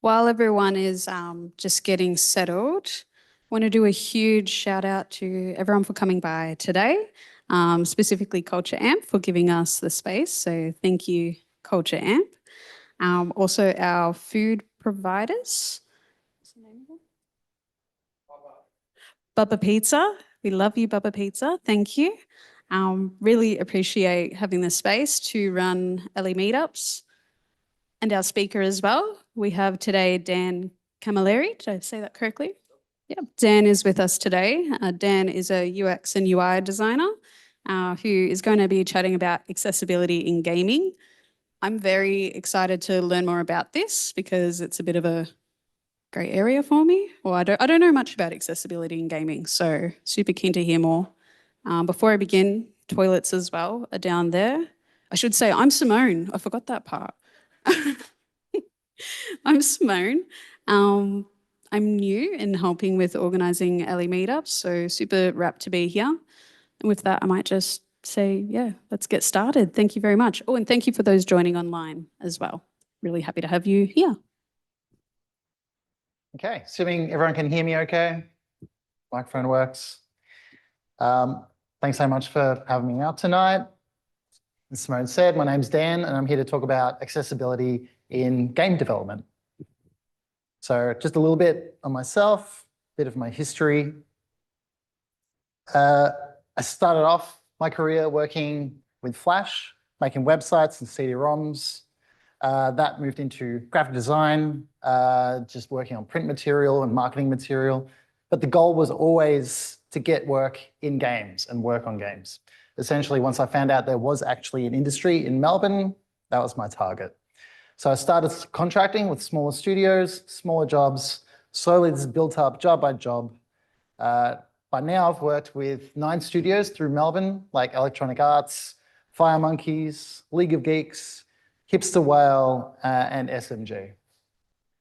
While everyone is just getting settled, I want to do a huge shout out to everyone for coming by today, specifically Culture Amp for giving us the space. So thank you, Culture Amp. Also our food providers. What's the name of them? Bubba Pizza. We love you, Bubba Pizza. Thank you. Really appreciate having the space to run early meetups. And our speaker as well. We have today Dan Camilleri. Did I say that correctly? Yeah, Dan is with us today. Dan is a UX and UI designer who is going to be chatting about accessibility in gaming. I'm very excited to learn more about this because it's a bit of a grey area for me. Well, I don't know much about accessibility in gaming, so super keen to hear more. Before I begin, toilets as well are down there. I should say I'm Simone. I forgot that part. I'm Simone. I'm new in helping with organising early meetups, so super rapt to be here. And with that, I might just say, yeah, let's get started. Thank you very much. Oh, and thank you for those joining online as well. Really happy to have you here. Okay, assuming everyone can hear me okay, microphone works. Thanks so much for having me out tonight. As Simone said, my name's Dan, and I'm here to talk about accessibility in game development. So just a little bit on myself, a bit of my history. I started off my career working with Flash, making websites and CD-ROMs. That moved into graphic design, just working on print material and marketing material. But the goal was always to get work in games and work on games. Essentially, once I found out there was actually an industry in Melbourne, that was my target. So I started contracting with smaller studios, smaller jobs. Slowly this built up job by job. By now I've worked with 9 studios through Melbourne, like Electronic Arts, Firemonkeys, League of Geeks, Hipster Whale, and SMG.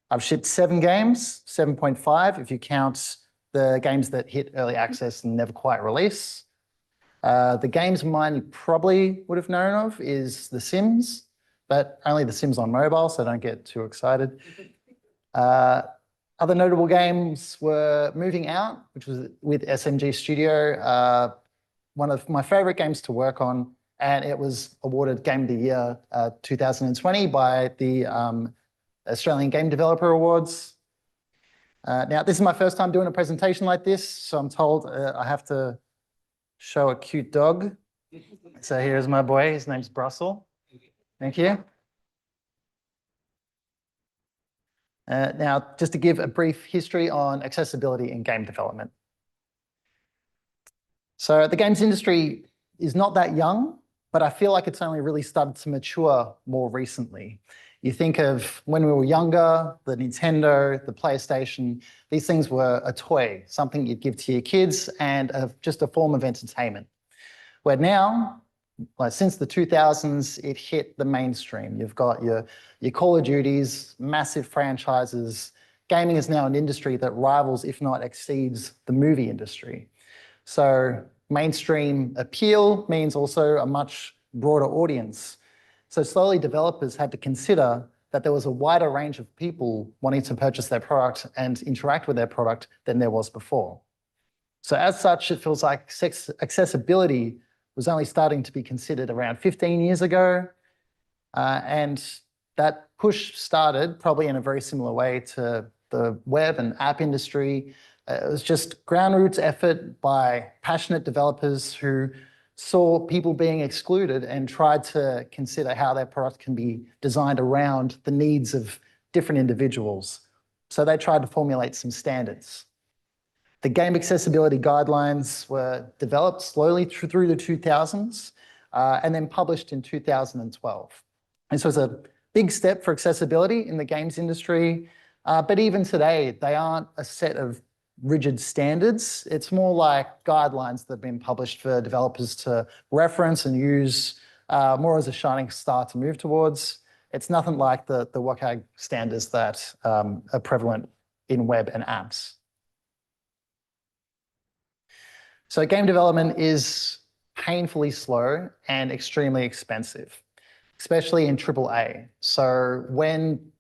I've shipped 7 games, 7.5 if you count the games that hit early access and never quite release. The games mine you probably would have known of is The Sims, but only The Sims on mobile, so don't get too excited. Other notable games were Moving Out, which was with SMG Studio, one of my favorite games to work on, and it was awarded Game of the Year 2020 by the Australian Game Developer Awards. Now, this is my first time doing a presentation like this, so I'm told I have to show a cute dog. So here's my boy, his name's Brussel. Thank you. Now, just to give a brief history on accessibility in game development. So the games industry is not that young, but I feel like it's only really started to mature more recently. You think of when we were younger, the Nintendo, the PlayStation, these things were a toy, something you'd give to your kids and just a form of entertainment. Where now, like since the 2000s, it hit the mainstream. You've got your Call of Duties, massive franchises. Gaming is now an industry that rivals, if not exceeds, the movie industry. So mainstream appeal means also a much broader audience. So slowly developers had to consider that there was a wider range of people wanting to purchase their product and interact with their product than there was before. So as such, it feels like accessibility was only starting to be considered around 15 years ago. And that push started probably in a very similar way to the web and app industry. It was just ground roots effort by passionate developers who saw people being excluded and tried to consider how their product can be designed around the needs of different individuals. So they tried to formulate some standards. The game accessibility guidelines were developed slowly through the 2000s and then published in 2012. This was a big step for accessibility in the games industry, but even today, they aren't a set of rigid standards. It's more like guidelines that have been published for developers to reference and use more as a shining star to move towards. It's nothing like the WCAG standards that are prevalent in web and apps. So game development is painfully slow and extremely expensive, especially in AAA. So when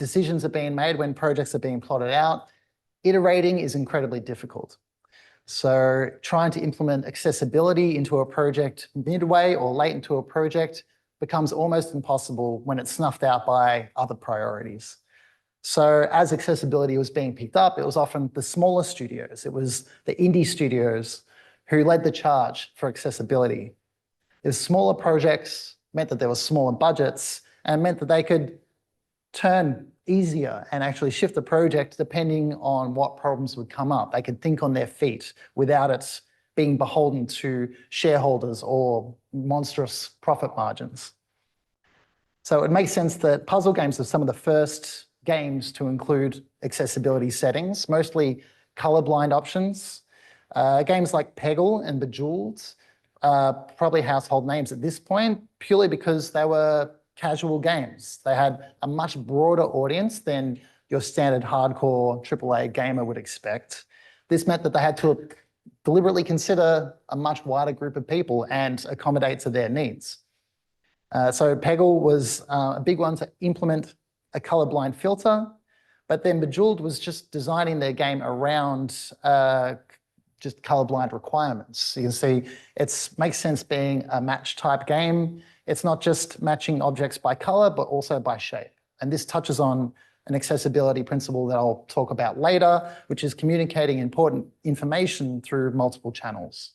decisions are being made, when projects are being plotted out, iterating is incredibly difficult. So trying to implement accessibility into a project midway or late into a project becomes almost impossible when it's snuffed out by other priorities. So as accessibility was being picked up, it was often the smaller studios, it was the indie studios who led the charge for accessibility. The smaller projects meant that there were smaller budgets and meant that they could turn easier and actually shift the project depending on what problems would come up. They could think on their feet without it being beholden to shareholders or monstrous profit margins. So it makes sense that puzzle games are some of the first games to include accessibility settings, mostly colorblind options. Games like Peggle and Bejeweled probably household names at this point, purely because they were casual games. They had a much broader audience than your standard hardcore AAA gamer would expect. This meant that they had to deliberately consider a much wider group of people and accommodate to their needs. So Peggle was a big one to implement a colorblind filter, but then Bejeweled was just designing their game around just colorblind requirements. You can see it makes sense being a match type game. It's not just matching objects by color, but also by shape. And this touches on an accessibility principle that I'll talk about later, which is communicating important information through multiple channels.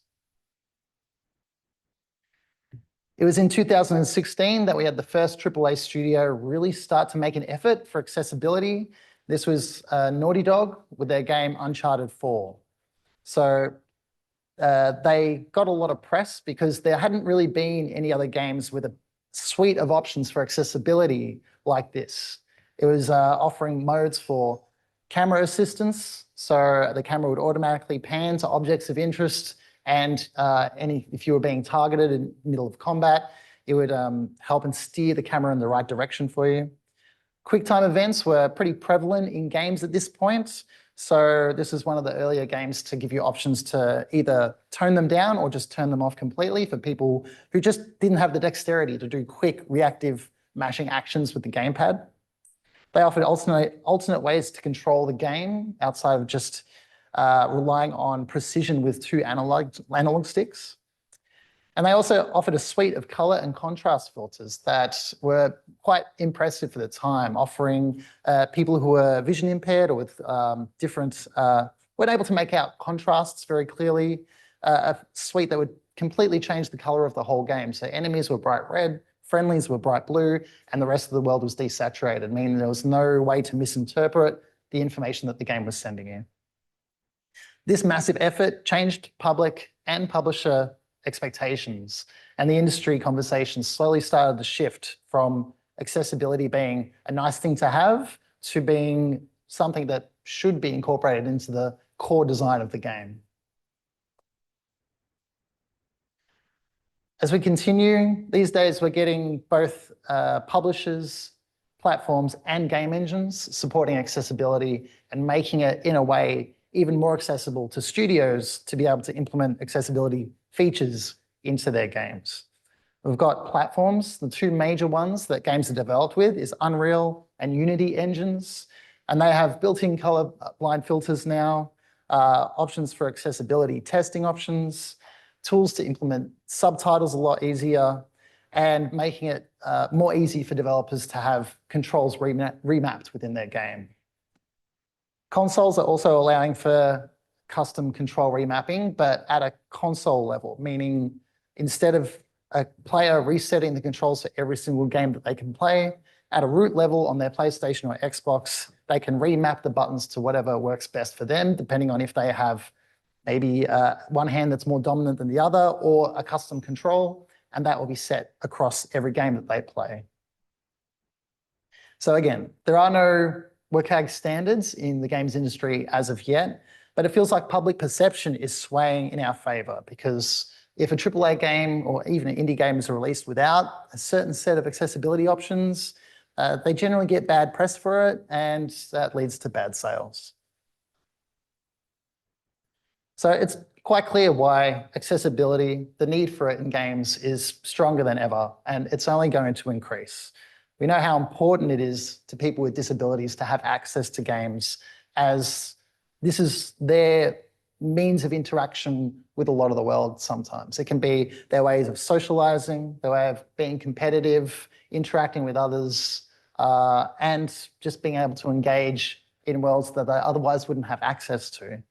It was in 2016 that we had the first AAA studio really start to make an effort for accessibility. This was Naughty Dog with their game Uncharted 4. So they got a lot of press because there hadn't really been any other games with a suite of options for accessibility like this. It was offering modes for camera assistance, so the camera would automatically pan to objects of interest, and if you were being targeted in the middle of combat, it would help and steer the camera in the right direction for you. QuickTime events were pretty prevalent in games at this point. So this is one of the earlier games to give you options to either tone them down or just turn them off completely for people who just didn't have the dexterity to do quick reactive mashing actions with the gamepad. They offered alternate ways to control the game outside of just relying on precision with two analog sticks. And they also offered a suite of color and contrast filters that were quite impressive for the time, offering people who were vision impaired or with weren't able to make out contrasts very clearly, a suite that would completely change the color of the whole game. So enemies were bright red, friendlies were bright blue, and the rest of the world was desaturated, meaning there was no way to misinterpret the information that the game was sending in. This massive effort changed public and publisher expectations, and the industry conversation slowly started to shift from accessibility being a nice thing to have to being something that should be incorporated into the core design of the game. As we continue, these days we're getting both publishers, platforms, and game engines supporting accessibility and making it, in a way, even more accessible to studios to be able to implement accessibility features into their games. We've got platforms. The two major ones that games are developed with is Unreal and Unity engines, and they have built-in colorblind filters now, options for accessibility testing options, tools to implement subtitles a lot easier, and making it more easy for developers to have controls remapped within their game. Consoles are also allowing for custom control remapping, but at a console level, meaning instead of a player resetting the controls for every single game that they can play, at a root level on their PlayStation or Xbox, they can remap the buttons to whatever works best for them, depending on if they have maybe one hand that's more dominant than the other or a custom control, and that will be set across every game that they play. So again, there are no WCAG standards in the games industry as of yet, but it feels like public perception is swaying in our favor, because if a AAA game or even an indie game is released without a certain set of accessibility options, they generally get bad press for it, and that leads to bad sales. So it's quite clear why accessibility, the need for it in games, is stronger than ever, and it's only going to increase. We know how important it is to people with disabilities to have access to games, as this is their means of interaction with a lot of the world sometimes. It can be their ways of socializing, their way of being competitive, interacting with others, and just being able to engage in worlds that they otherwise wouldn't have access to.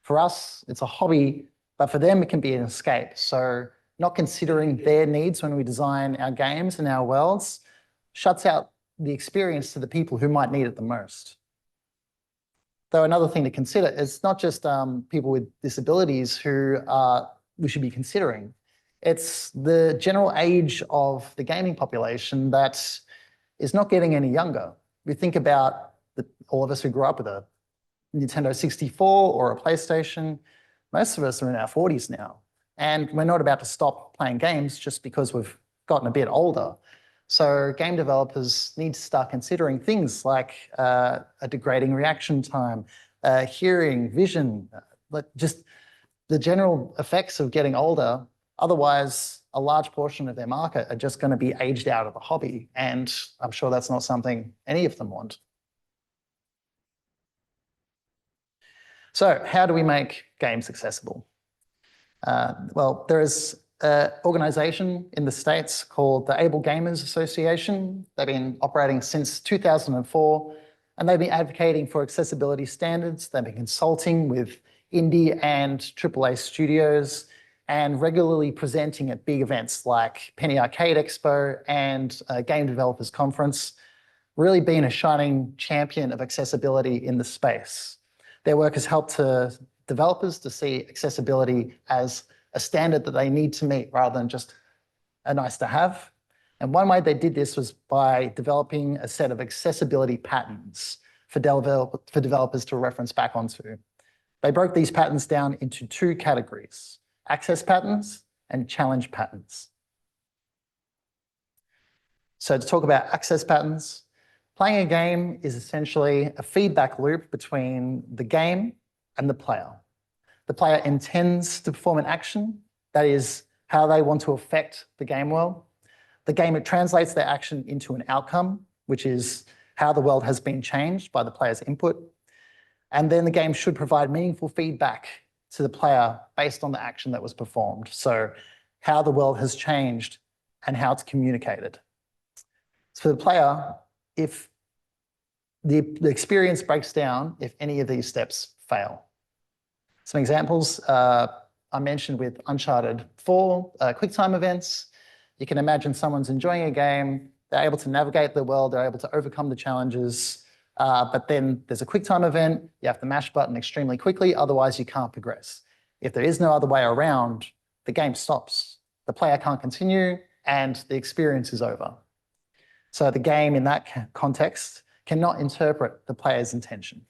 For us, it's a hobby, but for them, it can be an escape. So not considering their needs when we design our games and our worlds shuts out the experience to the people who might need it the most. Though another thing to consider is not just people with disabilities who we should be considering. It's the general age of the gaming population that is not getting any younger. We think about all of us who grew up with a Nintendo 64 or a PlayStation. Most of us are in our 40s now, and we're not about to stop playing games just because we've gotten a bit older. So game developers need to start considering things like a degrading reaction time, hearing, vision, just the general effects of getting older. Otherwise, a large portion of their market are just going to be aged out of the hobby, and I'm sure that's not something any of them want. So how do we make games accessible? Well, there is an organization in the States called the Able Gamers Association. They've been operating since 2004, and they've been advocating for accessibility standards. They've been consulting with indie and AAA studios and regularly presenting at big events like Penny Arcade Expo and Game Developers Conference, really being a shining champion of accessibility in the space. Their work has helped developers to see accessibility as a standard that they need to meet rather than just a nice to have. And one way they did this was by developing a set of accessibility patterns for developers to reference back onto. They broke these patterns down into two categories: access patterns and challenge patterns. So to talk about access patterns, playing a game is essentially a feedback loop between the game and the player. The player intends to perform an action, that is how they want to affect the game world. The game translates their action into an outcome, which is how the world has been changed by the player's input. And then the game should provide meaningful feedback to the player based on the action that was performed. So how the world has changed and how it's communicated. So for the player, if the experience breaks down if any of these steps fail. Some examples I mentioned with Uncharted 4, QuickTime events. You can imagine someone's enjoying a game, they're able to navigate the world, they're able to overcome the challenges, but then there's a QuickTime event, you have to mash button extremely quickly, otherwise you can't progress. If there is no other way around, the game stops. The player can't continue and the experience is over. So the game in that context cannot interpret the player's intention.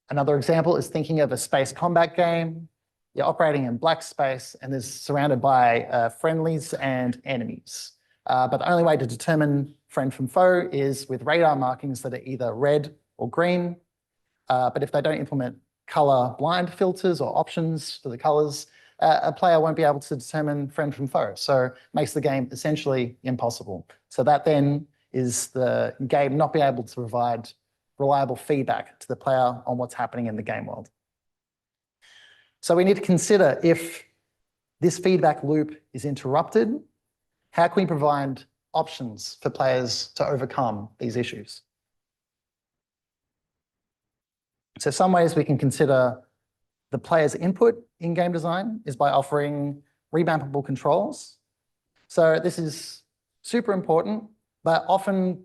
Another example is thinking of a space combat game. You're operating in black space and is surrounded by friendlies and enemies. But the only way to determine friend from foe is with radar markings that are either red or green. But if they don't implement color blind filters or options for the colors, a player won't be able to determine friend from foe. So it makes the game essentially impossible. So that then is the game not being able to provide reliable feedback to the player on what's happening in the game world. So we need to consider, if this feedback loop is interrupted, how can we provide options for players to overcome these issues? So some ways we can consider the player's input in game design is by offering remappable controls. So this is super important, but often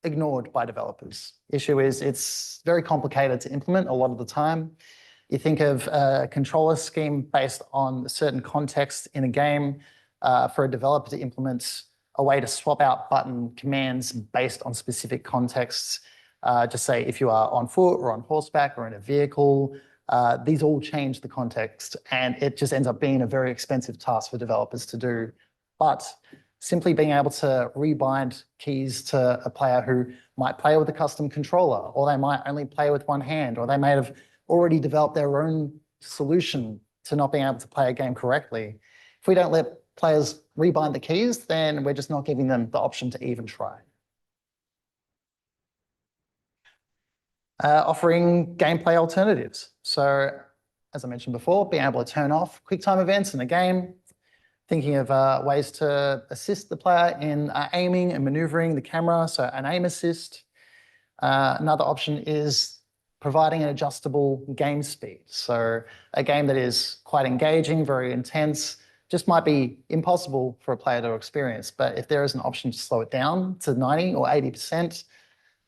ignored by developers. Issue is it's very complicated to implement a lot of the time. You think of a controller scheme based on a certain context in a game. For a developer to implement a way to swap out button commands based on specific contexts, just say if you are on foot or on horseback or in a vehicle, these all change the context, and it just ends up being a very expensive task for developers to do. But simply being able to rebind keys to a player who might play with a custom controller, or they might only play with one hand, or they may have already developed their own solution to not being able to play a game correctly. If we don't let players rebind the keys, then we're just not giving them the option to even try. Offering gameplay alternatives. So as I mentioned before, being able to turn off QuickTime events in a game, thinking of ways to assist the player in aiming and maneuvering the camera, so an aim assist. Another option is providing an adjustable game speed. So a game that is quite engaging, very intense, just might be impossible for a player to experience. But if there is an option to slow it down to 90 or 80%,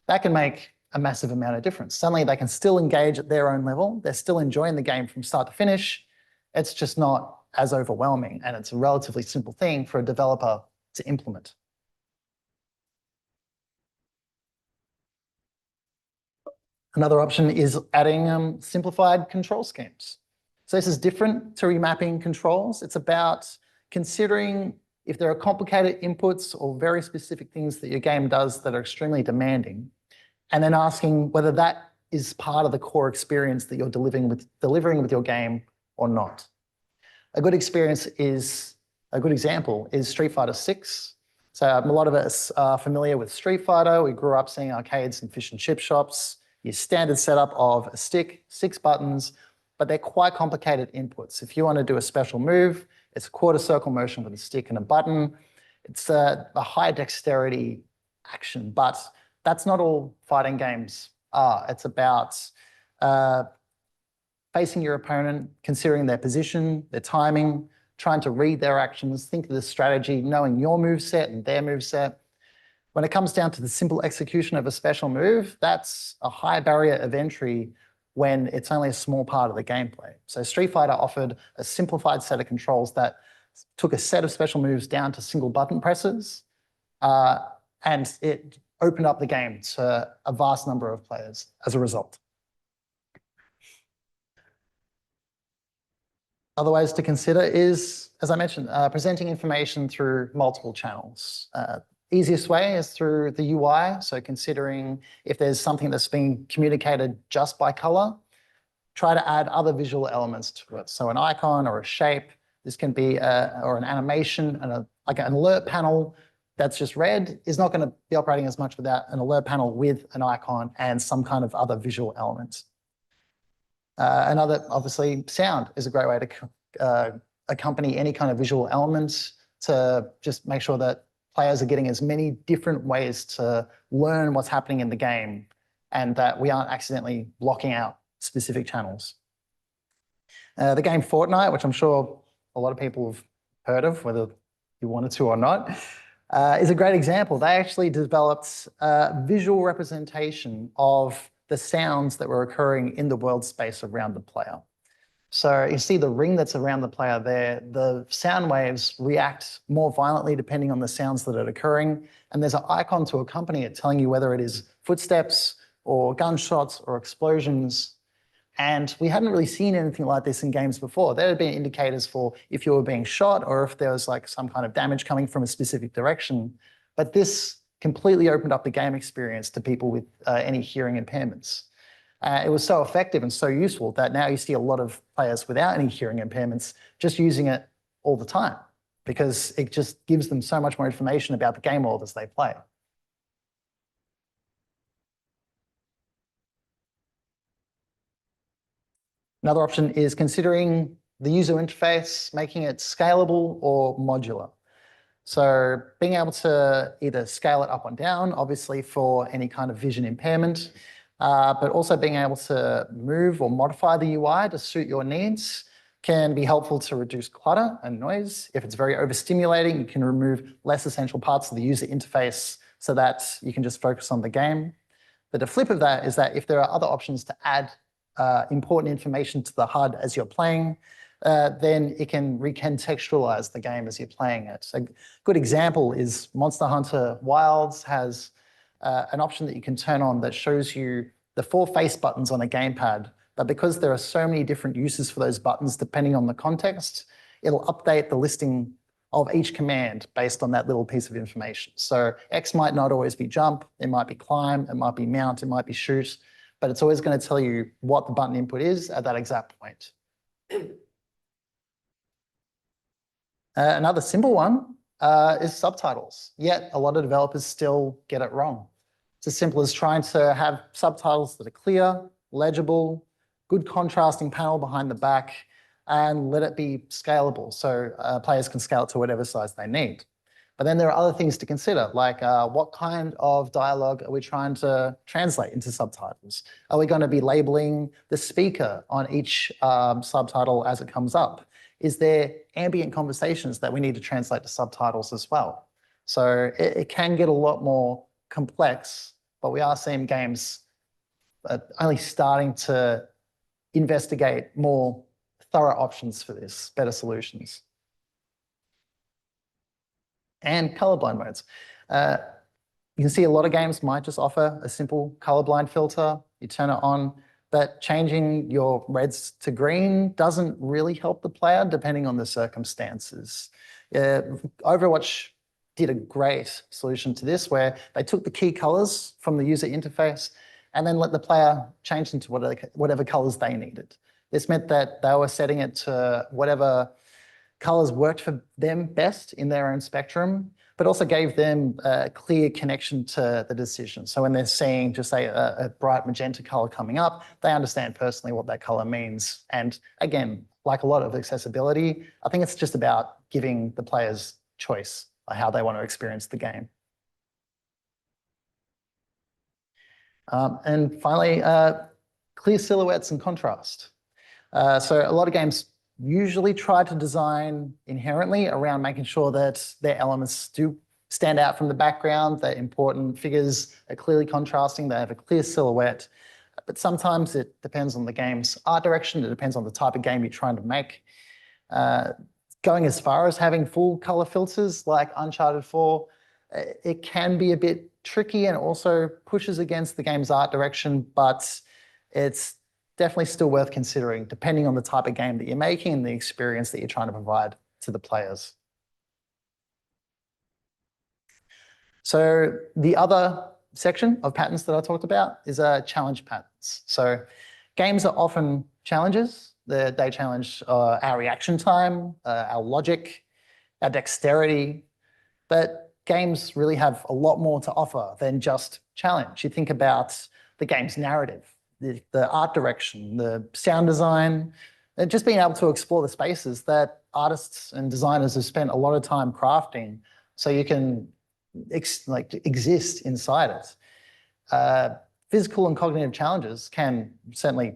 that can make a massive amount of difference. Suddenly they can still engage at their own level. They're still enjoying the game from start to finish. It's just not as overwhelming, and it's a relatively simple thing for a developer to implement. Another option is adding simplified control schemes. So this is different to remapping controls. It's about considering if there are complicated inputs or very specific things that your game does that are extremely demanding, and then asking whether that is part of the core experience that you're delivering with your game or not. A good example is Street Fighter 6. So a lot of us are familiar with Street Fighter. We grew up seeing arcades and fish and chip shops. Your standard setup of a stick, 6 buttons, but they're quite complicated inputs. If you want to do a special move, it's a quarter circle motion with a stick and a button. It's a high dexterity action, but that's not all fighting games are. It's about facing your opponent, considering their position, their timing, trying to read their actions, think of the strategy, knowing your moveset and their moveset. When it comes down to the simple execution of a special move, that's a high barrier of entry when it's only a small part of the gameplay. So Street Fighter offered a simplified set of controls that took a set of special moves down to single button presses, and it opened up the game to a vast number of players as a result. Other ways to consider is, as I mentioned, presenting information through multiple channels. Easiest way is through the UI. So considering if there's something that's being communicated just by color, try to add other visual elements to it. So an icon or a shape. This can be or an animation, and like an alert panel that's just red is not going to be operating as much without an alert panel with an icon and some kind of other visual element. Another, obviously, sound is a great way to accompany any kind of visual elements to just make sure that players are getting as many different ways to learn what's happening in the game and that we aren't accidentally blocking out specific channels. The game Fortnite, which I'm sure a lot of people have heard of, whether you wanted to or not, is a great example. They actually developed a visual representation of the sounds that were occurring in the world space around the player. So you see the ring that's around the player there, the sound waves react more violently depending on the sounds that are occurring. And there's an icon to accompany it telling you whether it is footsteps or gunshots or explosions. And we hadn't really seen anything like this in games before. There had been indicators for if you were being shot or if there was like some kind of damage coming from a specific direction. But this completely opened up the game experience to people with any hearing impairments. It was so effective and so useful that now you see a lot of players without any hearing impairments just using it all the time because it just gives them so much more information about the game world as they play. Another option is considering the user interface, making it scalable or modular. So being able to either scale it up and down, obviously for any kind of vision impairment, but also being able to move or modify the UI to suit your needs can be helpful to reduce clutter and noise. If it's very overstimulating, you can remove less essential parts of the user interface so that you can just focus on the game. But the flip of that is that if there are other options to add important information to the HUD as you're playing, then it can recontextualize the game as you're playing it. A good example is Monster Hunter Wilds has an option that you can turn on that shows you the 4 face buttons on a gamepad, but because there are so many different uses for those buttons depending on the context, it'll update the listing of each command based on that little piece of information. So X might not always be jump, it might be climb, it might be mount, it might be shoot, but it's always going to tell you what the button input is at that exact point. Another simple one is subtitles, yet a lot of developers still get it wrong. It's as simple as trying to have subtitles that are clear, legible, good contrasting panel behind the back, and let it be scalable so players can scale it to whatever size they need. But then there are other things to consider, like what kind of dialogue are we trying to translate into subtitles? Are we going to be labeling the speaker on each subtitle as it comes up? Is there ambient conversations that we need to translate to subtitles as well? So it can get a lot more complex, but we are seeing games only starting to investigate more thorough options for this, better solutions. And colorblind modes. You can see a lot of games might just offer a simple colorblind filter. You turn it on, but changing your reds to green doesn't really help the player depending on the circumstances. Overwatch did a great solution to this where they took the key colors from the user interface and then let the player change into whatever colors they needed. This meant that they were setting it to whatever colors worked for them best in their own spectrum, but also gave them a clear connection to the decision. So when they're seeing, just say, a bright magenta color coming up, they understand personally what that color means. And again, like a lot of accessibility, I think it's just about giving the players choice on how they want to experience the game. And finally, clear silhouettes and contrast. So a lot of games usually try to design inherently around making sure that their elements do stand out from the background, that important figures are clearly contrasting, they have a clear silhouette. But sometimes it depends on the game's art direction, it depends on the type of game you're trying to make. Going as far as having full color filters like Uncharted 4, it can be a bit tricky and also pushes against the game's art direction, but it's definitely still worth considering depending on the type of game that you're making and the experience that you're trying to provide to the players. So the other section of patterns that I talked about is challenge patterns. So games are often challenges. They challenge our reaction time, our logic, our dexterity, but games really have a lot more to offer than just challenge. You think about the game's narrative, the art direction, the sound design, and just being able to explore the spaces that artists and designers have spent a lot of time crafting so you can exist inside it. Physical and cognitive challenges can certainly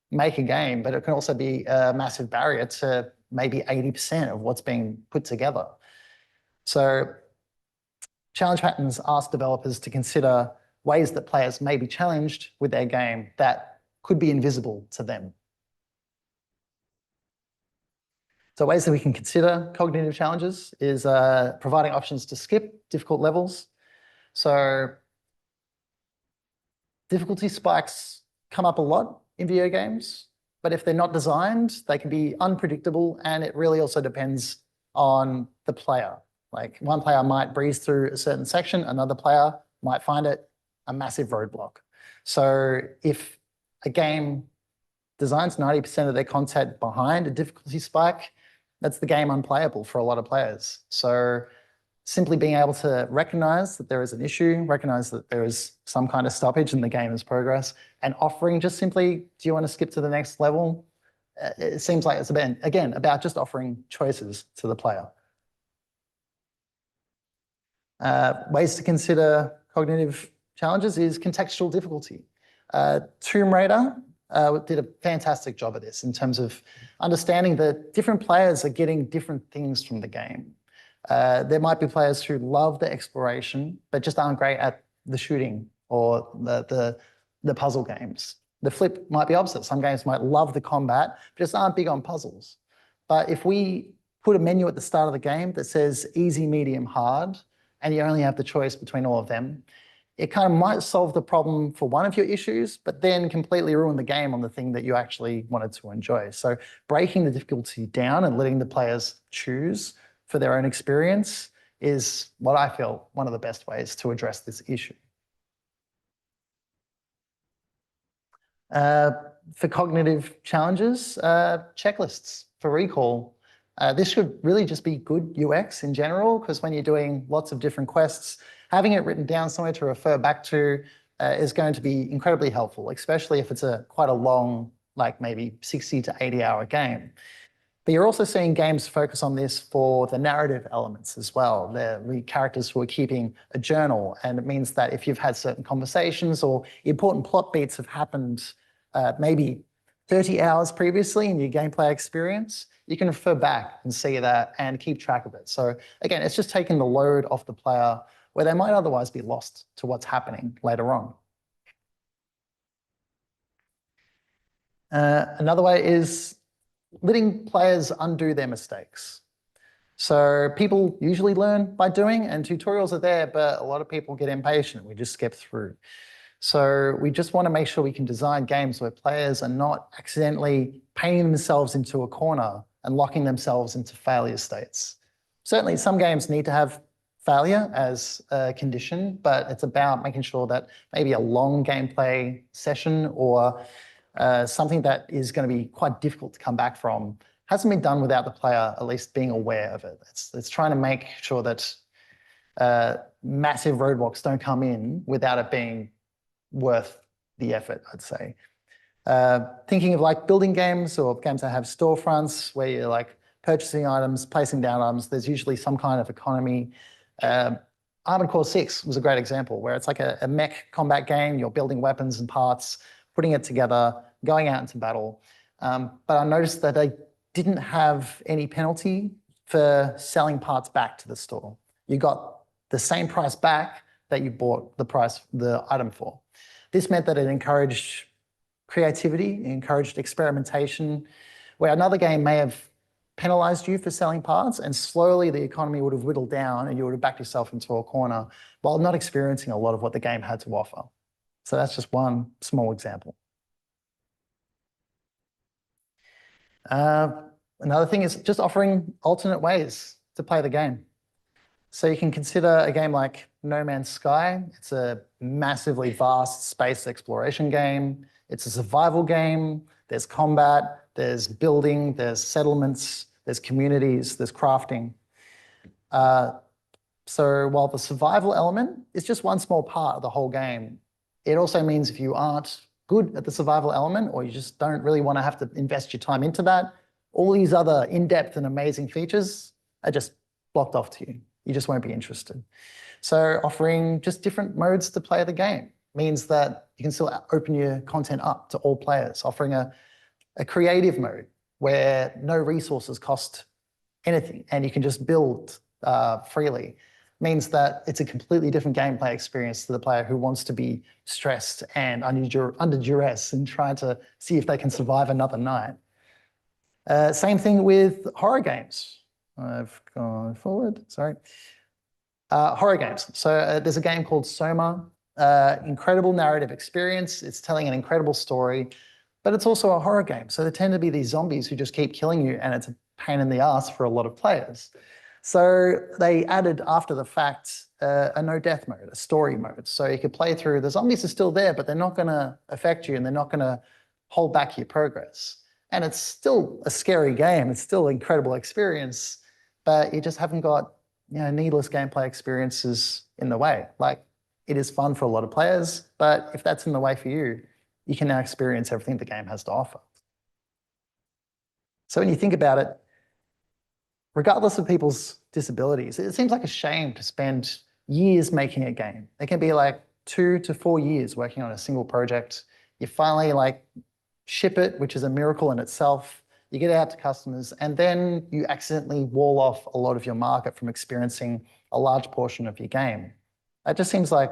make a game, but it can also be a massive barrier to maybe 80% of what's being put together. So challenge patterns ask developers to consider ways that players may be challenged with their game that could be invisible to them. So ways that we can consider cognitive challenges is providing options to skip difficult levels. So difficulty spikes come up a lot in video games, but if they're not designed, they can be unpredictable, and it really also depends on the player. Like one player might breeze through a certain section, another player might find it a massive roadblock. So if a game designs 90% of their content behind a difficulty spike, that's the game unplayable for a lot of players. So simply being able to recognize that there is an issue, recognize that there is some kind of stoppage in the game's progress, and offering just simply, do you want to skip to the next level? It seems like it's, again, about just offering choices to the player. Ways to consider cognitive challenges is contextual difficulty. Tomb Raider did a fantastic job of this in terms of understanding that different players are getting different things from the game. There might be players who love the exploration, but just aren't great at the shooting or the puzzle games. The flip might be opposite. Some games might love the combat, but just aren't big on puzzles. But if we put a menu at the start of the game that says easy, medium, hard, and you only have the choice between all of them, it kind of might solve the problem for one of your issues, but then completely ruin the game on the thing that you actually wanted to enjoy. So breaking the difficulty down and letting the players choose for their own experience is what I feel one of the best ways to address this issue. For cognitive challenges, checklists for recall. This should really just be good UX in general, because when you're doing lots of different quests, having it written down somewhere to refer back to is going to be incredibly helpful, especially if it's quite a long, like maybe 60 to 80-hour game. But you're also seeing games focus on this for the narrative elements as well. The characters who are keeping a journal, and it means that if you've had certain conversations or important plot beats have happened maybe 30 hours previously in your gameplay experience, you can refer back and see that and keep track of it. So again, it's just taking the load off the player where they might otherwise be lost to what's happening later on. Another way is letting players undo their mistakes. So people usually learn by doing, and tutorials are there, but a lot of people get impatient. We just skip through. So we just want to make sure we can design games where players are not accidentally painting themselves into a corner and locking themselves into failure states. Certainly some games need to have failure as a condition, but it's about making sure that maybe a long gameplay session or something that is going to be quite difficult to come back from hasn't been done without the player at least being aware of it. It's trying to make sure that massive roadblocks don't come in without it being worth the effort, I'd say. Thinking of like building games or games that have storefronts where you're like purchasing items, placing down items, there's usually some kind of economy. Armored Core 6 was a great example where it's like a mech combat game, you're building weapons and parts, putting it together, going out into battle. But I noticed that they didn't have any penalty for selling parts back to the store. You got the same price back that you bought the item for. This meant that it encouraged creativity, it encouraged experimentation, where another game may have penalized you for selling parts, and slowly the economy would have whittled down and you would have backed yourself into a corner while not experiencing a lot of what the game had to offer. So that's just one small example. Another thing is just offering alternate ways to play the game. So you can consider a game like No Man's Sky. It's a massively vast space exploration game. It's a survival game. There's combat, there's building, there's settlements, there's communities, there's crafting. So while the survival element is just one small part of the whole game, it also means if you aren't good at the survival element or you just don't really want to have to invest your time into that, all these other in-depth and amazing features are just blocked off to you. You just won't be interested. So offering just different modes to play the game means that you can still open your content up to all players, offering a creative mode where no resources cost anything and you can just build freely. Means that it's a completely different gameplay experience to the player who wants to be stressed and under duress and trying to see if they can survive another night. Same thing with horror games. I've gone forward, sorry. Horror games. So there's a game called Soma, incredible narrative experience. It's telling an incredible story, but it's also a horror game. So there tend to be these zombies who just keep killing you and it's a pain in the ass for a lot of players. So they added after the fact a no death mode, a story mode. So you could play through, the zombies are still there, but they're not going to affect you and they're not going to hold back your progress. And it's still a scary game. It's still an incredible experience, but you just haven't got needless gameplay experiences in the way. Like it is fun for a lot of players, but if that's in the way for you, you can now experience everything the game has to offer. So when you think about it, regardless of people's disabilities, it seems like a shame to spend years making a game. It can be like 2 to 4 years working on a single project. You finally like ship it, which is a miracle in itself. You get it out to customers, and then you accidentally wall off a lot of your market from experiencing a large portion of your game. That just seems like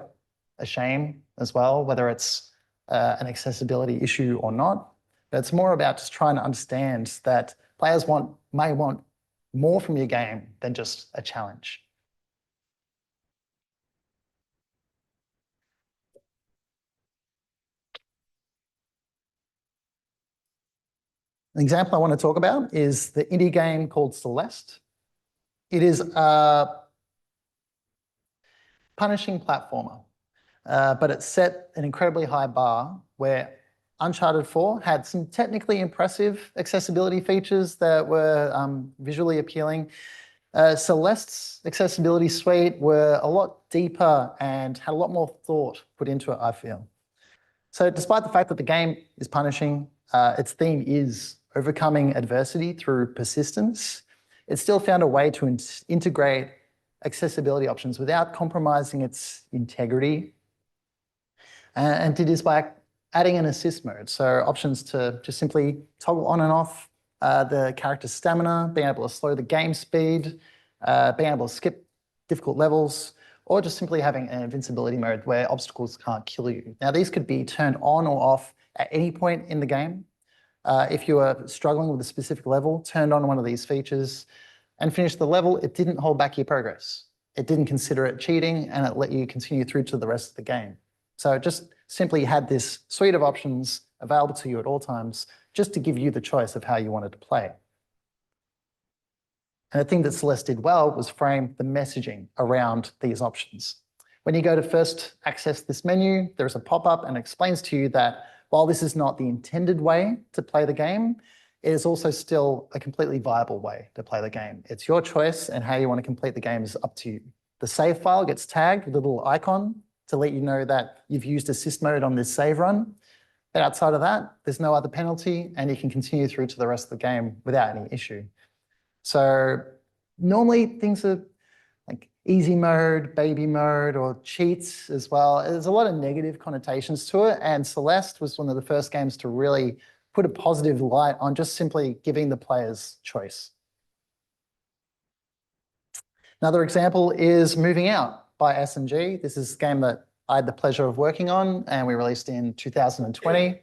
a shame as well, whether it's an accessibility issue or not. But it's more about just trying to understand that players may want more from your game than just a challenge. An example I want to talk about is the indie game called Celeste. It is a punishing platformer, but it set an incredibly high bar where Uncharted 4 had some technically impressive accessibility features that were visually appealing. Celeste's accessibility suite were a lot deeper and had a lot more thought put into it, I feel. So despite the fact that the game is punishing, its theme is overcoming adversity through persistence, it still found a way to integrate accessibility options without compromising its integrity, and did this by adding an assist mode. So options to just simply toggle on and off the character's stamina, being able to slow the game speed, being able to skip difficult levels, or just simply having an invincibility mode where obstacles can't kill you. Now, these could be turned on or off at any point in the game. If you were struggling with a specific level, turned on one of these features and finished the level, it didn't hold back your progress. It didn't consider it cheating, and it let you continue through to the rest of the game. So it just simply had this suite of options available to you at all times, just to give you the choice of how you wanted to play. And the thing that Celeste did well was frame the messaging around these options. When you go to first access this menu, there's a pop-up and it explains to you that while this is not the intended way to play the game, it is also still a completely viable way to play the game. It's your choice, and how you want to complete the game is up to you. The save file gets tagged with a little icon to let you know that you've used assist mode on this save run. But outside of that, there's no other penalty, and you can continue through to the rest of the game without any issue. So normally things are like easy mode, baby mode, or cheats as well. There's a lot of negative connotations to it, and Celeste was one of the first games to really put a positive light on just simply giving the players choice. Another example is Moving Out by S&G. This is a game that I had the pleasure of working on, and we released in 2020.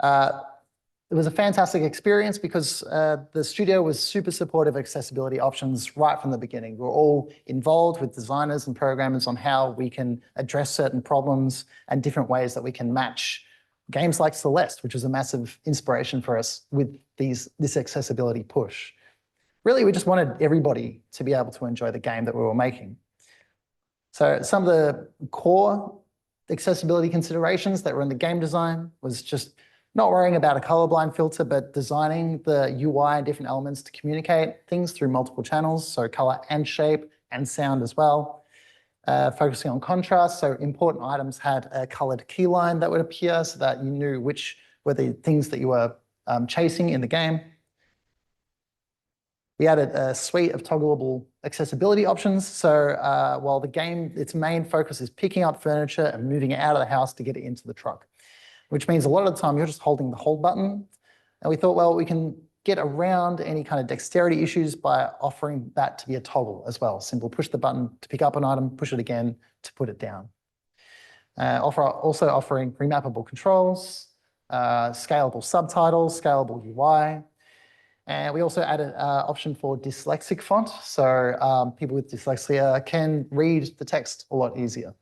It was a fantastic experience because the studio was super supportive of accessibility options right from the beginning. We're all involved with designers and programmers on how we can address certain problems and different ways that we can match games like Celeste, which was a massive inspiration for us with this accessibility push. Really, we just wanted everybody to be able to enjoy the game that we were making. So some of the core accessibility considerations that were in the game design was just not worrying about a colorblind filter, but designing the UI and different elements to communicate things through multiple channels, so color and shape and sound as well. Focusing on contrast, so important items had a colored key line that would appear so that you knew which were the things that you were chasing in the game. We added a suite of toggleable accessibility options. So while the game, its main focus is picking up furniture and moving it out of the house to get it into the truck, which means a lot of the time you're just holding the hold button. And we thought, well, we can get around any kind of dexterity issues by offering that to be a toggle as well. Simple push the button to pick up an item, push it again to put it down. Also offering remappable controls, scalable subtitles, scalable UI. And we also added an option for dyslexic font. So people with dyslexia can read the text a lot easier.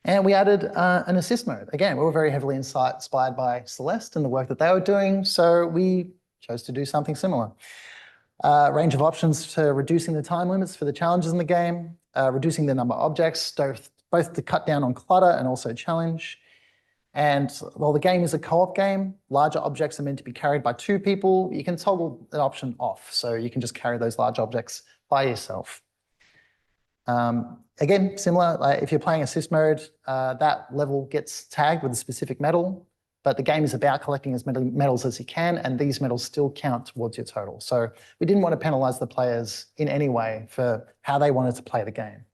And we added an assist mode. Again, we were very heavily inspired by Celeste and the work that they were doing, so we chose to do something similar. Range of options to reducing the time limits for the challenges in the game, reducing the number of objects, both to cut down on clutter and also challenge. And while the game is a co-op game, larger objects are meant to be carried by 2 people. You can toggle that option off, so you can just carry those large objects by yourself. Again, similar, like if you're playing assist mode, that level gets tagged with a specific medal, but the game is about collecting as many medals as you can, and these medals still count towards your total. So we didn't want to penalize the players in any way for how they wanted to play the game.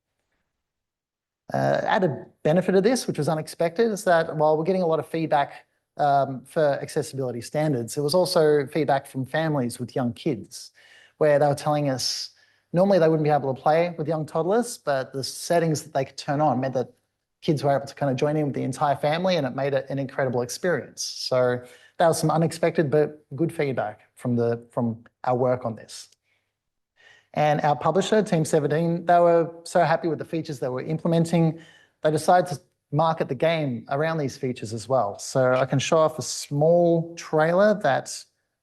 Added benefit of this, which was unexpected, is that while we're getting a lot of feedback for accessibility standards, there was also feedback from families with young kids, where they were telling us normally they wouldn't be able to play with young toddlers, but the settings that they could turn on meant that kids were able to kind of join in with the entire family, and it made it an incredible experience. So that was some unexpected but good feedback from our work on this. And our publisher, Team 17, they were so happy with the features they were implementing, they decided to market the game around these features as well. So I can show off a small trailer that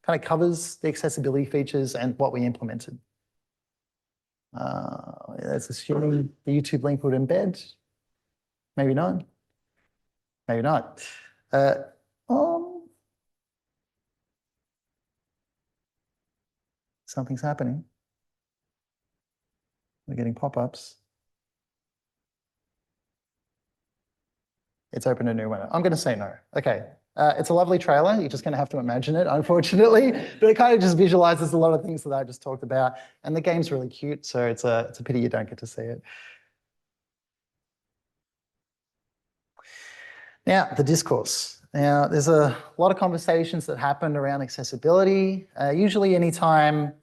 kind of covers the accessibility features and what we implemented. That's assuming the YouTube link would embed. Maybe not. Maybe not. So something's happening. We're getting pop-ups. It's opened a new window. I'm going to say no. Okay. It's a lovely trailer. You're just going to have to imagine it, unfortunately. But it kind of just visualizes a lot of things that I just talked about. And the game's really cute, so it's a pity you don't get to see it. Now, the discourse. Now, there's a lot of conversations that happen around accessibility, usually anytime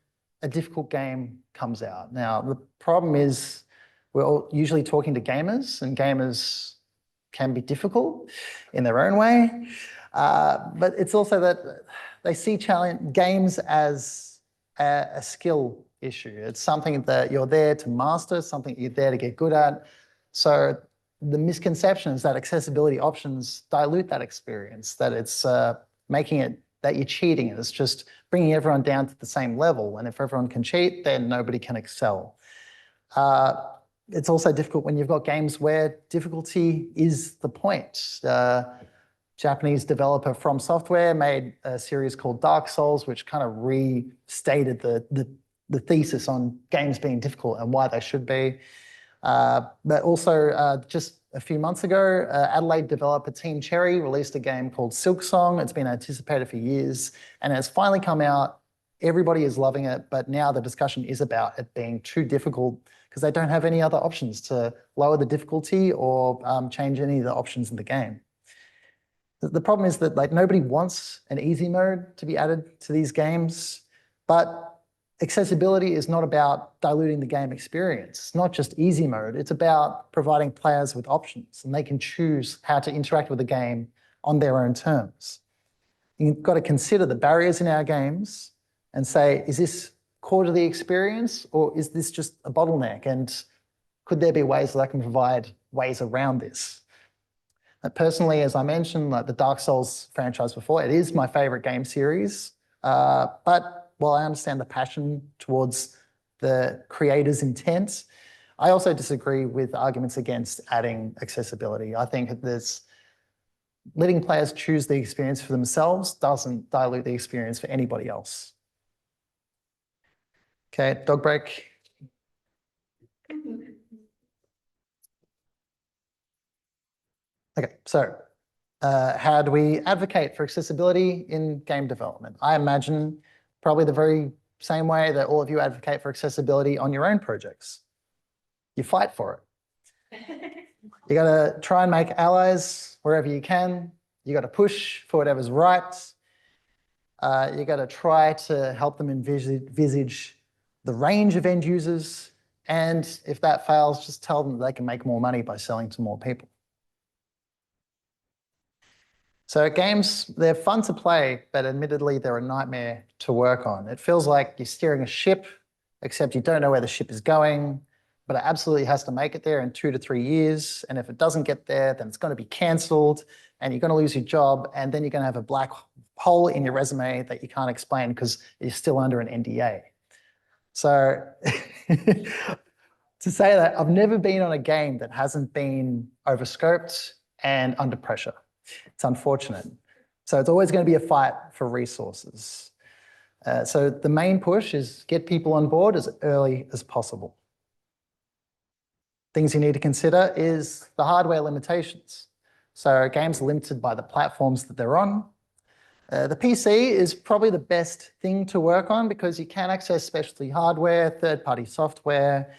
a difficult game comes out. Now, the problem is we're all usually talking to gamers, and gamers can be difficult in their own way. But it's also that they see games as a skill issue. It's something that you're there to master, something you're there to get good at. So the misconception is that accessibility options dilute that experience, that it's making it that you're cheating. It's just bringing everyone down to the same level. And if everyone can cheat, then nobody can excel. It's also difficult when you've got games where difficulty is the point. Japanese developer From Software made a series called Dark Souls, which kind of restated the thesis on games being difficult and why they should be. But also just a few months ago, Adelaide developer Team Cherry released a game called Silksong. It's been anticipated for years and it's finally come out. Everybody is loving it, but now the discussion is about it being too difficult because they don't have any other options to lower the difficulty or change any of the options in the game. The problem is that nobody wants an easy mode to be added to these games, but accessibility is not about diluting the game experience. It's not just easy mode. It's about providing players with options and they can choose how to interact with the game on their own terms. You've got to consider the barriers in our games and say, is this core to the experience or is this just a bottleneck? And could there be ways that I can provide ways around this? Personally, as I mentioned, like the Dark Souls franchise before, it is my favorite game series. But while I understand the passion towards the creator's intent, I also disagree with arguments against adding accessibility. I think that letting players choose the experience for themselves doesn't dilute the experience for anybody else. Okay, dog break. Okay, so how do we advocate for accessibility in game development? I imagine probably the very same way that all of you advocate for accessibility on your own projects. You fight for it. You got to try and make allies wherever you can. You got to push for whatever's right. You got to try to help them envisage the range of end users. And if that fails, just tell them that they can make more money by selling to more people. So games, they're fun to play, but admittedly, they're a nightmare to work on. It feels like you're steering a ship, except you don't know where the ship is going, but it absolutely has to make it there in 2 to 3 years. And if it doesn't get there, then it's going to be cancelled and you're going to lose your job. And then you're going to have a black hole in your resume that you can't explain because you're still under an NDA. So to say that, I've never been on a game that hasn't been overscoped and under pressure. It's unfortunate. So it's always going to be a fight for resources. So the main push is get people on board as early as possible. Things you need to consider is the hardware limitations. So games are limited by the platforms that they're on. The PC is probably the best thing to work on because you can access specialty hardware, third-party software.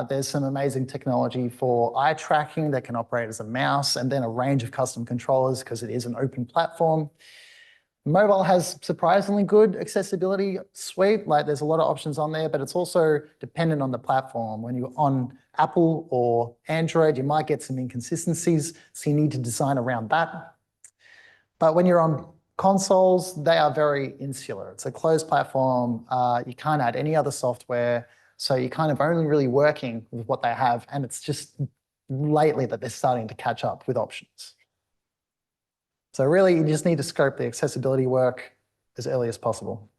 There's some amazing technology for eye tracking that can operate as a mouse and then a range of custom controllers because it is an open platform. Mobile has surprisingly good accessibility suite, like there's a lot of options on there, but it's also dependent on the platform. When you're on Apple or Android, you might get some inconsistencies, so you need to design around that. But when you're on consoles, they are very insular. It's a closed platform. You can't add any other software. So you're kind of only really working with what they have. And it's just lately that they're starting to catch up with options. So really, you just need to scope the accessibility work as early as possible.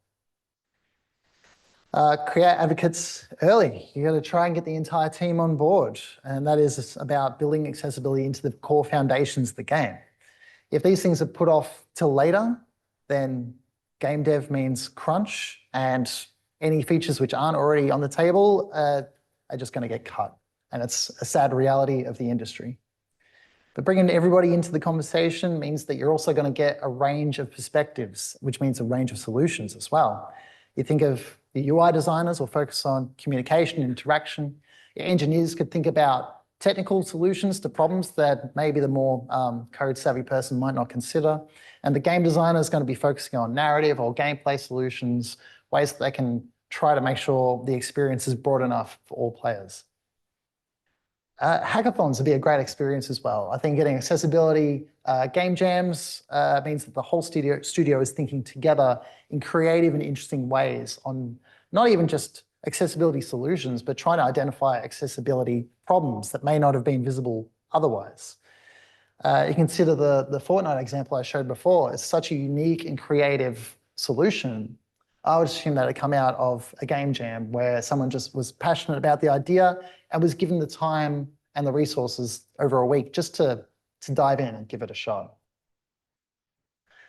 Create advocates early. You got to try and get the entire team on board. And that is about building accessibility into the core foundations of the game. If these things are put off till later, then game dev means crunch and any features which aren't already on the table are just going to get cut. And it's a sad reality of the industry. But bringing everybody into the conversation means that you're also going to get a range of perspectives, which means a range of solutions as well. You think of the UI designers will focus on communication, interaction. Your engineers could think about technical solutions to problems that maybe the more code-savvy person might not consider. And the game designer is going to be focusing on narrative or gameplay solutions, ways that they can try to make sure the experience is broad enough for all players. Hackathons would be a great experience as well. I think getting accessibility game jams means that the whole studio is thinking together in creative and interesting ways on not even just accessibility solutions, but trying to identify accessibility problems that may not have been visible otherwise. You consider the Fortnite example I showed before. It's such a unique and creative solution. I would assume that it'd come out of a game jam where someone just was passionate about the idea and was given the time and the resources over a week just to dive in and give it a shot.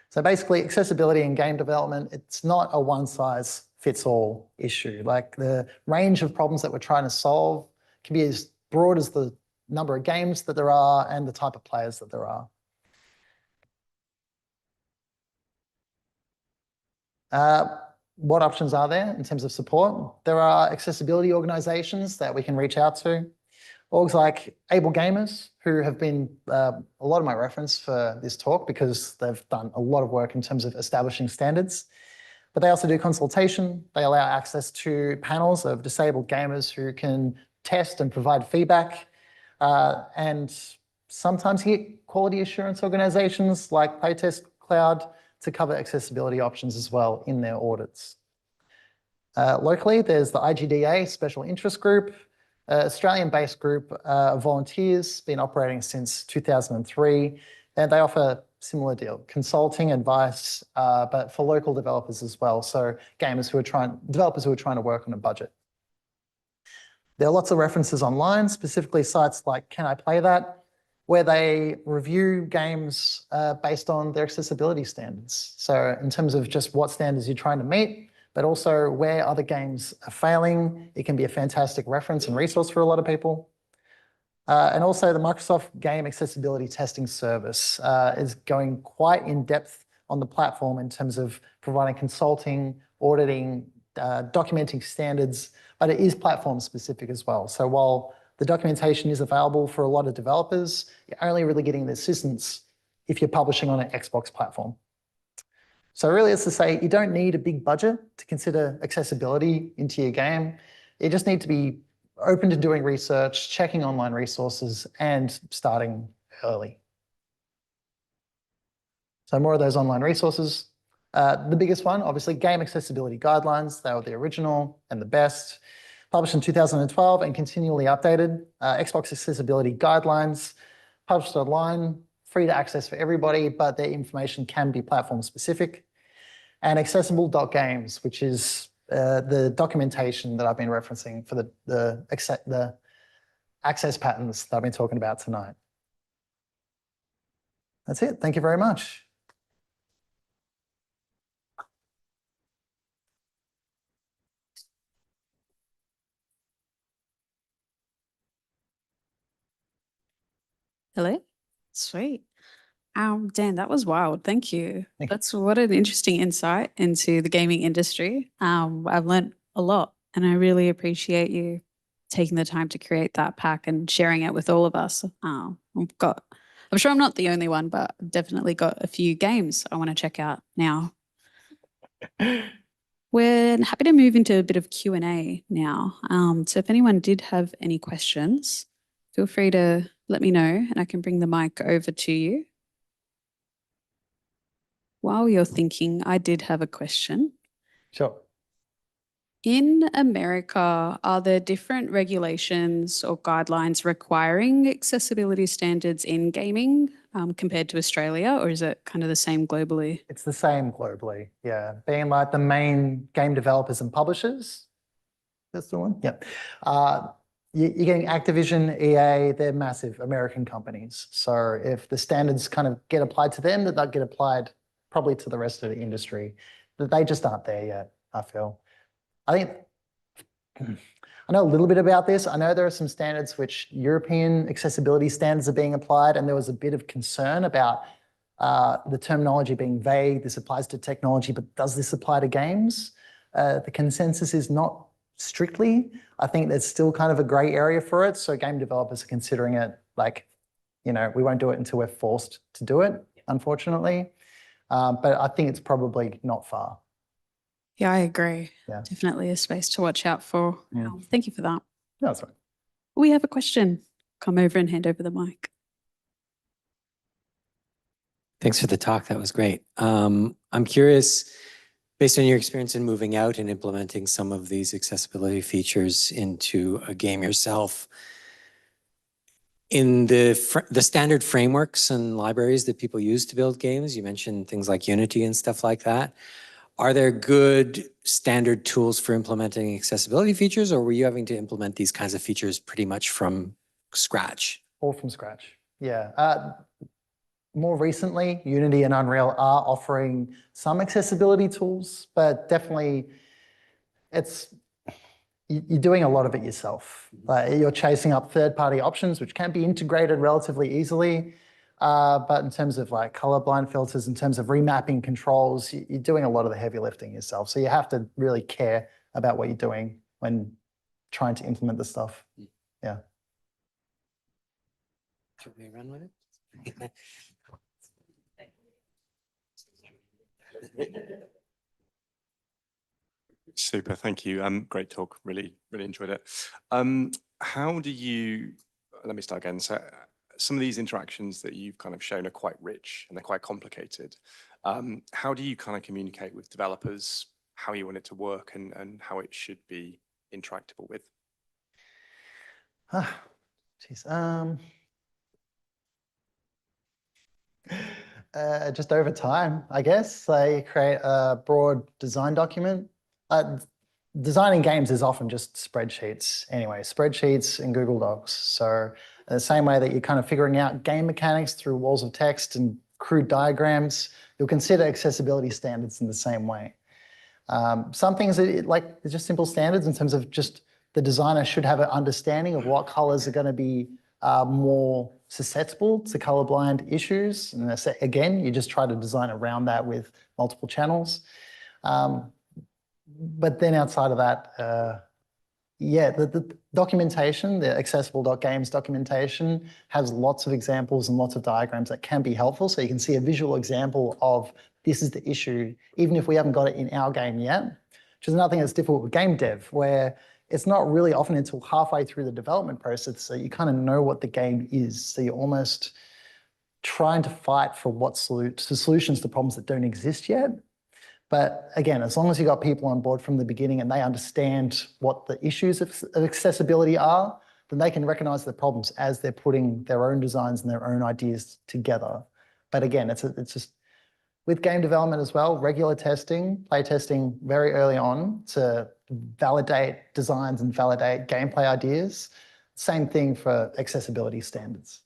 So basically, accessibility in game development, it's not a one-size-fits-all issue. Like the range of problems that we're trying to solve can be as broad as the number of games that there are and the type of players that there are. What options are there in terms of support? There are accessibility organizations that we can reach out to. Orgs like Able Gamers, who have been a lot of my reference for this talk because they've done a lot of work in terms of establishing standards. But they also do consultation. They allow access to panels of disabled gamers who can test and provide feedback. And sometimes you get quality assurance organizations like Playtest Cloud to cover accessibility options as well in their audits. Locally, there's the IGDA Special Interest Group, Australian-based group of volunteers, been operating since 2003, and they offer similar deal, consulting, advice, but for local developers as well. So developers who are trying to work on a budget. There are lots of references online, specifically sites like Can I Play That, where they review games based on their accessibility standards. So in terms of just what standards you're trying to meet, but also where other games are failing, it can be a fantastic reference and resource for a lot of people. And also the Microsoft Game Accessibility Testing Service is going quite in depth on the platform in terms of providing consulting, auditing, documenting standards, but it is platform specific as well. So while the documentation is available for a lot of developers, you're only really getting the assistance if you're publishing on an Xbox platform. So really it's to say you don't need a big budget to consider accessibility into your game. You just need to be open to doing research, checking online resources, and starting early. So more of those online resources. The biggest one, obviously, Game Accessibility Guidelines. They were the original and the best. Published in 2012 and continually updated. Xbox Accessibility Guidelines, published online, free to access for everybody, but their information can be platform specific. And accessible.games, which is the documentation that I've been referencing for the access patterns that I've been talking about tonight. That's it. Thank you very much. Hello? Sweet. Dan, that was wild. Thank you. That's what an interesting insight into the gaming industry. I've learned a lot and I really appreciate you taking the time to create that pack and sharing it with all of us. I'm sure I'm not the only one, but I've definitely got a few games I want to check out now. We're happy to move into a bit of Q&A now. So if anyone did have any questions, feel free to let me know and I can bring the mic over to you. While you're thinking, I did have a question. Sure. In America, are there different regulations or guidelines requiring accessibility standards in gaming compared to Australia, or is it kind of the same globally? It's the same globally, yeah. Being like the main game developers and publishers, that's the one, yeah. You're getting Activision, EA, they're massive American companies. So if the standards kind of get applied to them, that they'll get applied probably to the rest of the industry. But they just aren't there yet, I feel. I think I know a little bit about this. I know there are some standards which European accessibility standards are being applied, and there was a bit of concern about the terminology being vague. This applies to technology, but does this apply to games? The consensus is not strictly. I think there's still kind of a gray area for it. So game developers are considering it like, you know, we won't do it until we're forced to do it, unfortunately. But I think it's probably not far. Yeah, I agree. Yeah. Definitely a space to watch out for. Thank you for that. No, that's right. We have a question. Come over and hand over the mic. Thanks for the talk. That was great. I'm curious, based on your experience in moving out and implementing some of these accessibility features into a game yourself, in the standard frameworks and libraries that people use to build games, you mentioned things like Unity and stuff like that. Are there good standard tools for implementing accessibility features, or were you having to implement these kinds of features pretty much from scratch? All from scratch, yeah. More recently, Unity and Unreal are offering some accessibility tools, but definitely you're doing a lot of it yourself. You're chasing up third-party options, which can be integrated relatively easily. But in terms of like colorblind filters, in terms of remapping controls, you're doing a lot of the heavy lifting yourself. So you have to really care about what you're doing when trying to implement the stuff. Yeah. Should we run with it? Super, thank you. Great talk, really enjoyed it. How do you, let me start again. So some of these interactions that you've kind of shown are quite rich and they're quite complicated. How do you kind of communicate with developers how you want it to work and how it should be interactable with? Just over time, I guess. They create a broad design document. Designing games is often just spreadsheets anyway, spreadsheets and Google Docs. So in the same way that you're kind of figuring out game mechanics through walls of text and crude diagrams, you'll consider accessibility standards in the same way. Some things are like they're just simple standards in terms of just the designer should have an understanding of what colors are going to be more susceptible to colorblind issues. And again, you just try to design around that with multiple channels. But then outside of that, yeah, the documentation, the accessible.games documentation has lots of examples and lots of diagrams that can be helpful. So you can see a visual example of this is the issue, even if we haven't got it in our game yet, which is another thing that's difficult with game dev, where it's not really often until halfway through the development process so you kind of know what the game is. So you're almost trying to fight for what solutions to problems that don't exist yet. But again, as long as you've got people on board from the beginning and they understand what the issues of accessibility are, then they can recognize the problems as they're putting their own designs and their own ideas together. But again, it's just with game development as well, regular testing, play testing very early on to validate designs and validate gameplay ideas. Same thing for accessibility standards.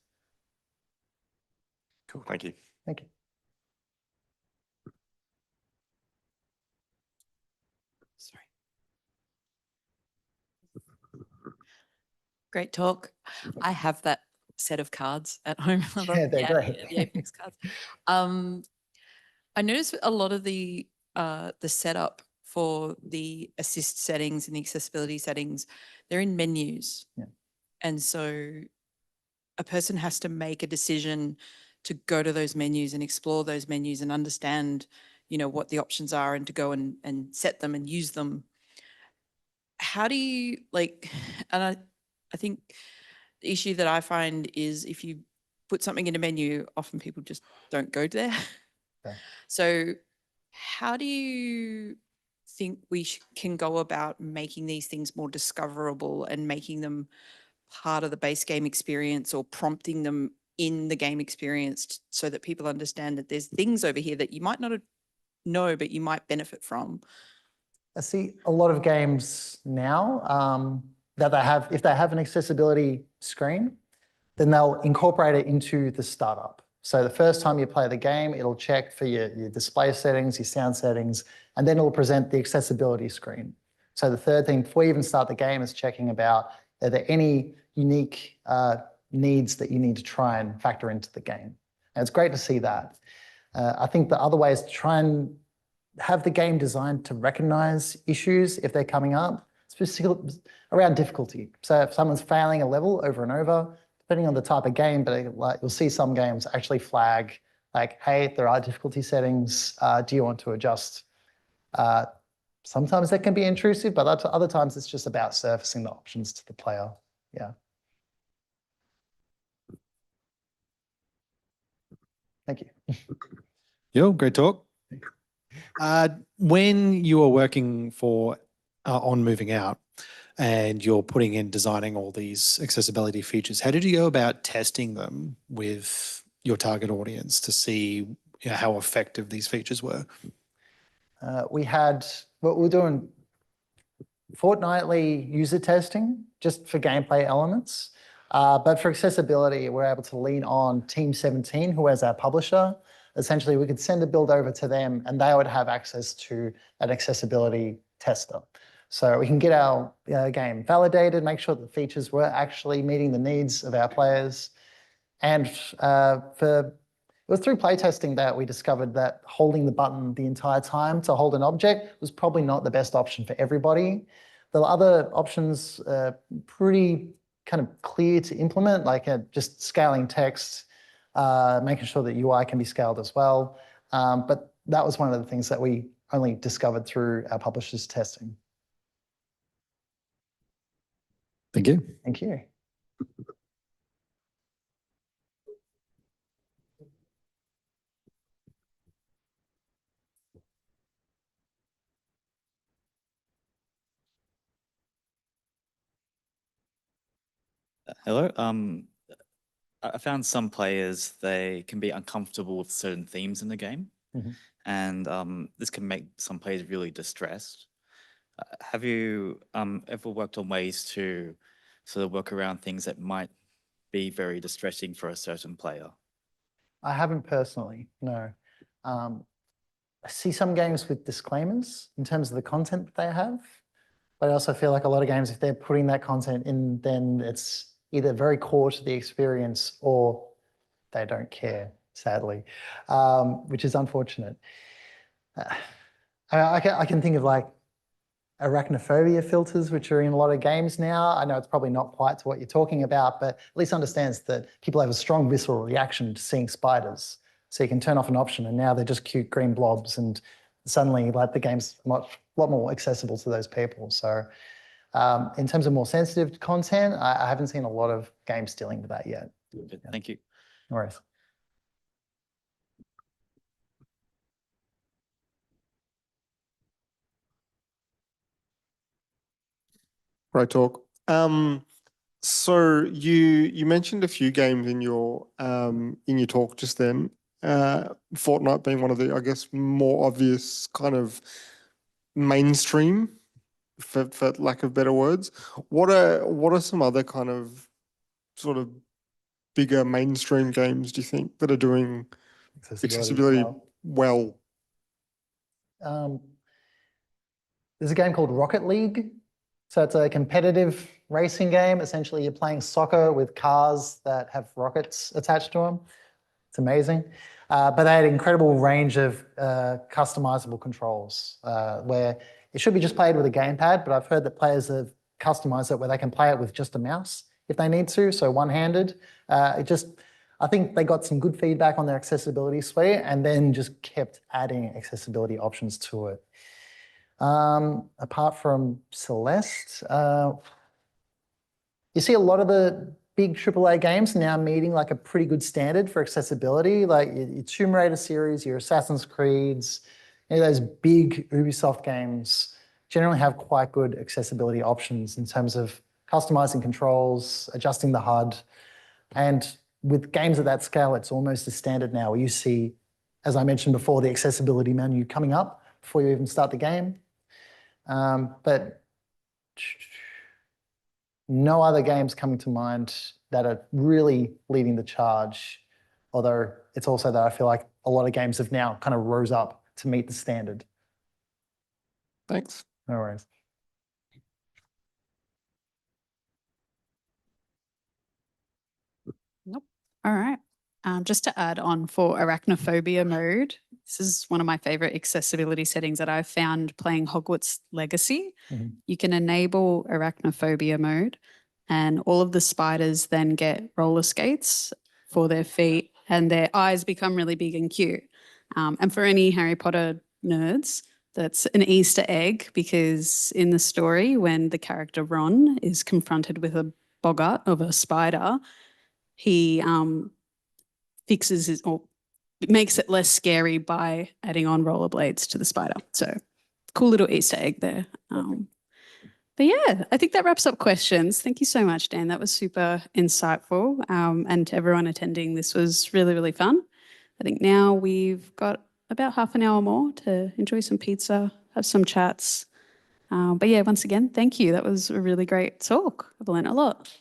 Cool, thank you. Thank you. Sorry. Great talk. I have that set of cards at home. Yeah, they're great. The Apex cards. I noticed a lot of the setup for the assist settings and the accessibility settings, they're in menus. Yeah. And so a person has to make a decision to go to those menus and explore those menus and understand, you know, what the options are and to go and set them and use them. How do you and I think the issue that I find is if you put something in a menu, often people just don't go there. Okay. So how do you think we can go about making these things more discoverable and making them part of the base game experience or prompting them in the game experience so that people understand that there's things over here that you might not know, but you might benefit from? I see a lot of games now that they have, if they have an accessibility screen, then they'll incorporate it into the startup. So the first time you play the game, it'll check for your display settings, your sound settings, and then it'll present the accessibility screen. So the third thing before you even start the game is checking about, are there any unique needs that you need to try and factor into the game? And it's great to see that. I think the other way is to try and have the game designed to recognize issues if they're coming up, specifically around difficulty. So if someone's failing a level over and over, depending on the type of game, but like you'll see some games actually flag like, hey, there are difficulty settings. Do you want to adjust? Sometimes that can be intrusive, but other times it's just about surfacing the options to the player. Yeah. Thank you. Yo, great talk. When you are working for on moving out and you're putting in designing all these accessibility features, how did you go about testing them with your target audience to see how effective these features were? We had what we're doing fortnightly user testing just for gameplay elements. But for accessibility, we're able to lean on Team 17, who is our publisher. Essentially, we could send a build over to them and they would have access to an accessibility tester. So we can get our game validated, make sure that the features were actually meeting the needs of our players. And it was through playtesting that we discovered that holding the button the entire time to hold an object was probably not the best option for everybody. The other options pretty kind of clear to implement, like just scaling text, making sure that UI can be scaled as well. But that was one of the things that we only discovered through our publishers' testing. Thank you. Thank you. Hello. I found some players, they can be uncomfortable with certain themes in the game. And this can make some players really distressed. Have you ever worked on ways to sort of work around things that might be very distressing for a certain player? I haven't personally, no. I see some games with disclaimers in terms of the content that they have, but I also feel like a lot of games, if they're putting that content in, then it's either very core to the experience or they don't care, sadly, which is unfortunate. I can think of like arachnophobia filters, which are in a lot of games now. I know it's probably not quite to what you're talking about, but at least understands that people have a strong visceral reaction to seeing spiders. So you can turn off an option and now they're just cute green blobs and suddenly like the game's a lot more accessible to those people. So in terms of more sensitive content, I haven't seen a lot of games dealing with that yet. Good. Thank you. No worries. Great talk. So you mentioned a few games in your talk just then. Fortnite being one of the, I guess, more obvious kind of mainstream, for lack of better words. What are some other kind of sort of bigger mainstream games do you think that are doing accessibility well? There's a game called Rocket League. So it's a competitive racing game. Essentially, you're playing soccer with cars that have rockets attached to them. It's amazing. But they had an incredible range of customizable controls where it should be just played with a gamepad, but I've heard that players have customized it where they can play it with just a mouse if they need to, so one-handed. I think they got some good feedback on their accessibility suite and then just kept adding accessibility options to it. Apart from Celeste, you see a lot of the big AAA games now meeting like a pretty good standard for accessibility, like your Tomb Raider series, your Assassin's Creeds, those big Ubisoft games generally have quite good accessibility options in terms of customizing controls, adjusting the HUD. And with games of that scale, it's almost a standard now where you see, as I mentioned before, the accessibility menu coming up before you even start the game. But no other games coming to mind that are really leading the charge, although it's also that I feel like a lot of games have now kind of rose up to meet the standard. Thanks. No worries. All right. Just to add on for arachnophobia mode, this is one of my favorite accessibility settings that I've found playing Hogwarts Legacy. Mhm. You can enable arachnophobia mode, and all of the spiders then get roller skates for their feet, and their eyes become really big and cute. And for any Harry Potter nerds, that's an Easter egg, because in the story, when the character Ron is confronted with a boggart of a spider, he fixes his, or makes it less scary by adding on rollerblades to the spider. So cool little Easter egg there. But yeah, I think that wraps up questions. Thank you so much, Dan. That was super insightful. And to everyone attending, this was really, really fun. I think now we've got about half an hour more to enjoy some pizza, have some chats. But yeah, once again, thank you. That was a really great talk. I've learned a lot.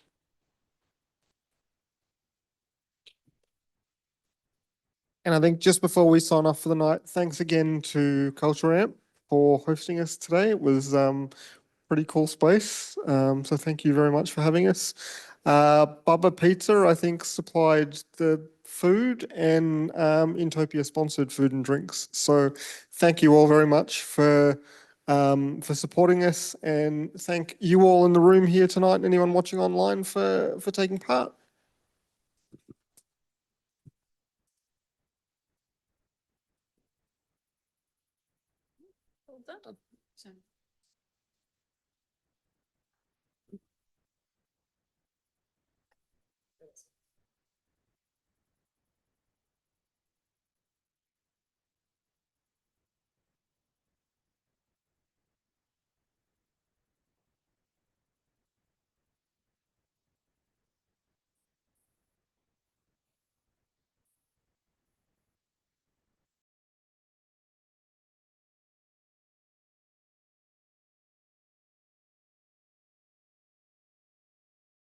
And I think just before we sign off for the night, thanks again to Culture Amp for hosting us today. It was pretty cool space. So thank you very much for having us. Bubba Pizza, I think, supplied the food, and Intopia sponsored food and drinks. So thank you all very much for supporting us, and thank you all in the room here tonight and anyone watching online for taking part. Well done.